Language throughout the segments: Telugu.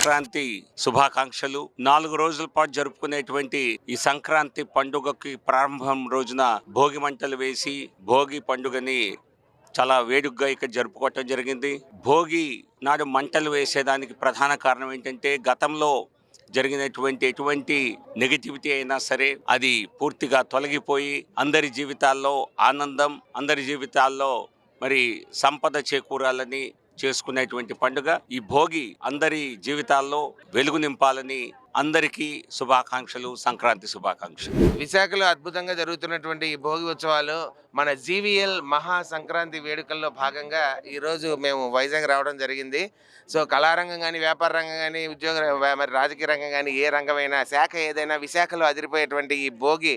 సంక్రాంతి శుభాకాంక్షలు. 4 రోజుల పాటు జరుపుకునేటువంటి ఈ సంక్రాంతి పండుగకి ప్రారంభం రోజున భోగి మంటలు వేసి భోగి పండుగని చాలా వేడుకగా ఇక్కడ జరుపుకోవటం జరిగింది. భోగి నాడు మంటలు వేసేదానికి ప్రధాన కారణం ఏంటంటే గతంలో జరిగినటువంటి ఎటువంటి నెగటివిటీ అయినా సరే అది పూర్తిగా తొలగిపోయి అందరి జీవితాల్లో ఆనందం, అందరి జీవితాల్లో మరి సంపద చేకూరాలని చేసుకునేటువంటి పండుగ ఈ భోగి. అందరి జీవితాల్లో వెలుగు నింపాలని అందరికీ శుభాకాంక్షలు, సంక్రాంతి శుభాకాంక్షలు. విశాఖలో అద్భుతంగా జరుగుతున్నటువంటి ఈ భోగి ఉత్సవాలు మన జీవీఎల్ మహా సంక్రాంతి వేడుకల్లో భాగంగా ఈరోజు మేము వైజాగ్ రావడం జరిగింది. సో కళారంగం కానీ, వ్యాపార రంగం కానీ, ఉద్యోగ మరి రాజకీయ రంగం కానీ, ఏ రంగమైనా శాఖ ఏదైనా విశాఖలో అదిరిపోయేటువంటి ఈ భోగి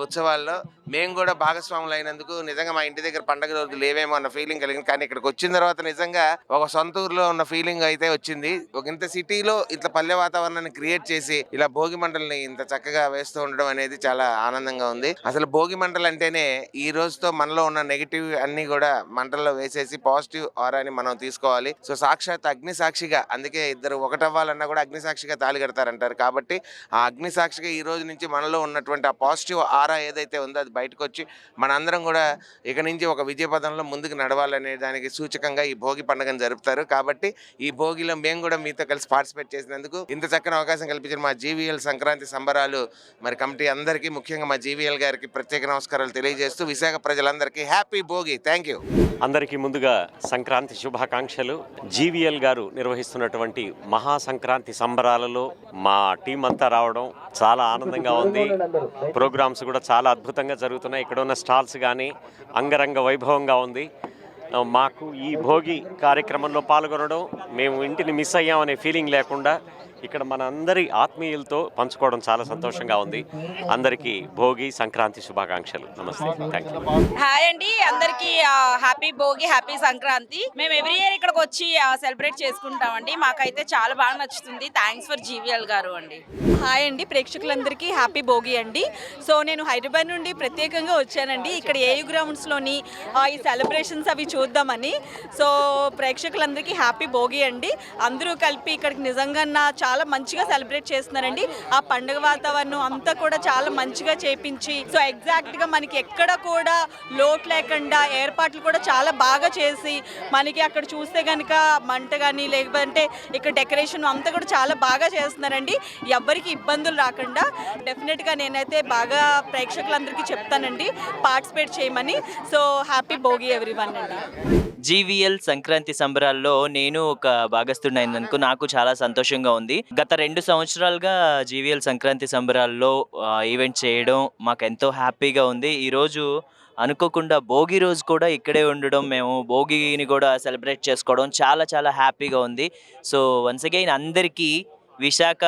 ఉత్సవాల్లో మేము కూడా భాగస్వాములు అయినందుకు నిజంగా మా ఇంటి దగ్గర పండగ రోజు లేవేమో అన్న ఫీలింగ్ కలిగింది. కానీ ఇక్కడికి వచ్చిన తర్వాత నిజంగా ఒక సొంత ఊర్లో ఉన్న ఫీలింగ్ అయితే వచ్చింది. ఒక ఇంత సిటీలో ఇట్లా పల్లె వాతావరణాన్ని క్రియేట్ చేసి ఇలా భోగి మంటల్ని ఇంత చక్కగా వేస్తూ ఉండడం అనేది చాలా ఆనందంగా ఉంది. అసలు భోగి మంటలు అంటేనే ఈ రోజుతో మనలో ఉన్న నెగిటివ్ అన్ని కూడా మంటల్లో వేసేసి పాజిటివ్ ఆరాని మనం తీసుకోవాలి. సో సాక్షాత్ అగ్ని సాక్షిగా, అందుకే ఇద్దరు ఒకటవ్వాలన్నా కూడా అగ్ని సాక్షిగా తాళి కడతారంటారు. కాబట్టి ఆ అగ్ని సాక్షిగా ఈ రోజు నుంచి మనలో ఉన్నటువంటి ఆ పాజిటివ్ ఆరా ఏదైతే ఉందో అది బయటకు వచ్చి మనందరం కూడా ఇక నుంచి ఒక విజయపథంలో ముందుకు నడవాలనే దానికి సూచకంగా ఈ భోగి పండుగను జరుపుతారు. కాబట్టి ఈ భోగిలో మేము కూడా మీతో కలిసి పార్టిసిపేట్ చేసినందుకు, ఇంత చక్కని అవకాశం కల్పించిన మా జీవీఎల్ సంక్రాంతి సంబరాలు మరి కమిటీ అందరికీ, ముఖ్యంగా మా జీవీఎల్ గారికి ప్రత్యేక నమస్కారాలు తెలియజేస్తూ విశాఖ ప్రజలందరికీ హ్యాపీ భోగి. Thank you. అందరికీ ముందుగా సంక్రాంతి శుభాకాంక్షలు. జీవీఎల్ గారు నిర్వహిస్తున్నటువంటి మహా సంక్రాంతి సంబరాలలో మా టీం అంతా రావడం చాలా ఆనందంగా ఉంది. ప్రోగ్రామ్స్ కూడా చాలా అద్భుతంగా జరుగుతున్నాయి. ఇక్కడ ఉన్న స్టాల్స్ కానీ అంగరంగ వైభవంగా ఉంది. మాకు ఈ భోగి కార్యక్రమంలో పాల్గొనడం, మేము ఇంటిని మిస్ అయ్యామనే ఫీలింగ్ లేకుండా ఇక్కడ మన అందరి ఆత్మీయులతో పంచుకోవడం చాలా సంతోషంగా ఉంది. అందరికీ భోగి సంక్రాంతి శుభాకాంక్షలు. నమస్తే, థ్యాంక్ యూ. హాయ్ అండి, అందరికీ హ్యాపీ భోగి, హ్యాపీ సంక్రాంతి. మేము ఎవ్రీ ఇయర్ ఇక్కడికి వచ్చి సెలబ్రేట్ చేసుకుంటామండి. మాకైతే చాలా బాగా నచ్చుతుంది. థ్యాంక్స్ ఫర్ జీవీఎల్ గారు అండి. హాయ్ అండి, ప్రేక్షకులందరికీ హ్యాపీ భోగి అండి. సో నేను హైదరాబాద్ నుండి ప్రత్యేకంగా వచ్చానండి ఇక్కడ ఏయూ గ్రౌండ్స్లోని ఈ సెలబ్రేషన్స్ అవి చూద్దామని. సో ప్రేక్షకులందరికీ హ్యాపీ భోగి అండి. అందరూ కలిపి ఇక్కడికి నిజంగా చాలా మంచిగా సెలబ్రేట్ చేస్తున్నారండి. ఆ పండుగ వాతావరణం అంతా కూడా చాలా మంచిగా చేపించి, సో ఎగ్జాక్ట్గా మనకి ఎక్కడ కూడా లోటు లేకుండా ఏర్పాట్లు కూడా చాలా బాగా చేసి, మనకి అక్కడ చూస్తే కనుక మంట కానీ లేకపోతే ఇక్కడ డెకరేషన్ అంతా కూడా చాలా బాగా చేస్తున్నారండి. ఎవరికి ఇబ్బందులు రాకుండా డెఫినెట్గా నేనైతే బాగా ప్రేక్షకులందరికీ చెప్తానండి పార్టిసిపేట్ చేయమని. సో హ్యాపీ భోగి ఎవ్రీవన్ అండి. జీవీఎల్ సంక్రాంతి సంబరాల్లో నేను ఒక భాగస్థుడినైనందుకు నాకు చాలా సంతోషంగా ఉంది. గత 2 సంవత్సరాలుగా జీవీఎల్ సంక్రాంతి సంబరాల్లో ఈవెంట్ చేయడం మాకు ఎంతో హ్యాపీగా ఉంది. ఈరోజు అనుకోకుండా భోగి రోజు కూడా ఇక్కడే ఉండడం, మేము భోగిని కూడా సెలబ్రేట్ చేసుకోవడం చాలా చాలా హ్యాపీగా ఉంది. సో వన్స్ అగైన్ అందరికీ, విశాఖ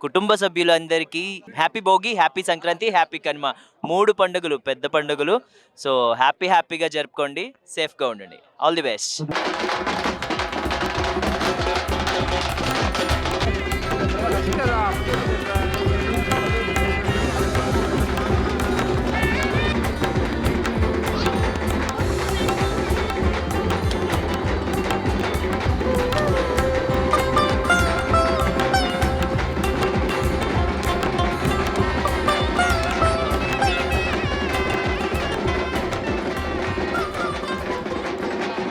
కుటుంబ సభ్యులందరికీ happy Bhogi, happy Sankranti, happy Kanuma. 3 పండుగలు, పెద్ద పండుగలు. సో హ్యాపీగా జరుపుకోండి, సేఫ్గా ఉండండి. All the best.